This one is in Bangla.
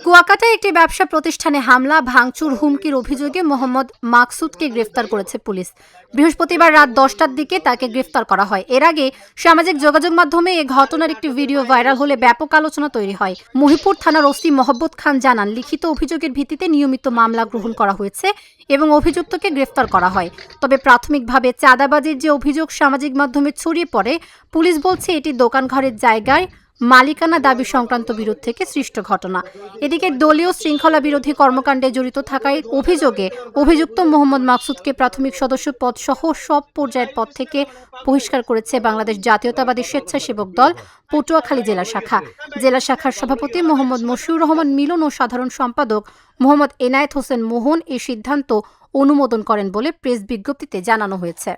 কুয়াকাটায় একটি ব্যবসা প্রতিষ্ঠানে হামলা, ভাঙচুর, হুমকির অভিযোগে মোহাম্মদ মাকসুদকে গ্রেফতার করেছে পুলিশ। বৃহস্পতিবার রাত 10টার দিকে তাকে গ্রেফতার করা হয়। এর আগে সামাজিক যোগাযোগ মাধ্যমে এই ঘটনার একটি ভিডিও ভাইরাল হলে ব্যাপক আলোচনা তৈরি হয়। মহিপুর থানার ওসি মহব্বত খান জানান, লিখিত অভিযোগের ভিত্তিতে নিয়মিত মামলা গ্রহণ করা হয়েছে এবং অভিযুক্তকে গ্রেফতার করা হয়। তবে প্রাথমিকভাবে চাঁদাবাজির যে অভিযোগ সামাজিক মাধ্যমে ছড়িয়ে পড়ে, পুলিশ বলছে এটি দোকানঘরের জায়গায় মালিকানা দাবি সংক্রান্ত বিরোধ থেকে সৃষ্ট ঘটনা। এদিকে দলীয় শৃঙ্খলা বিরোধী কর্মকাণ্ডে জড়িত থাকায় অভিযোগে অভিযুক্ত মোহাম্মদ মাকসুদকে প্রাথমিক সদস্য পদ সহ সব পর্যায়ের পদ থেকে বহিষ্কার করেছে বাংলাদেশ জাতীয়তাবাদী স্বেচ্ছাসেবক দল পটুয়াখালী জেলা শাখা। জেলা শাখার সভাপতি মোহাম্মদ মশিউর রহমান মিলন ও সাধারণ সম্পাদক মোহাম্মদ এনায়েত হোসেন মোহন এই সিদ্ধান্ত অনুমোদন করেন বলে প্রেস বিজ্ঞপ্তিতে জানানো হয়েছে।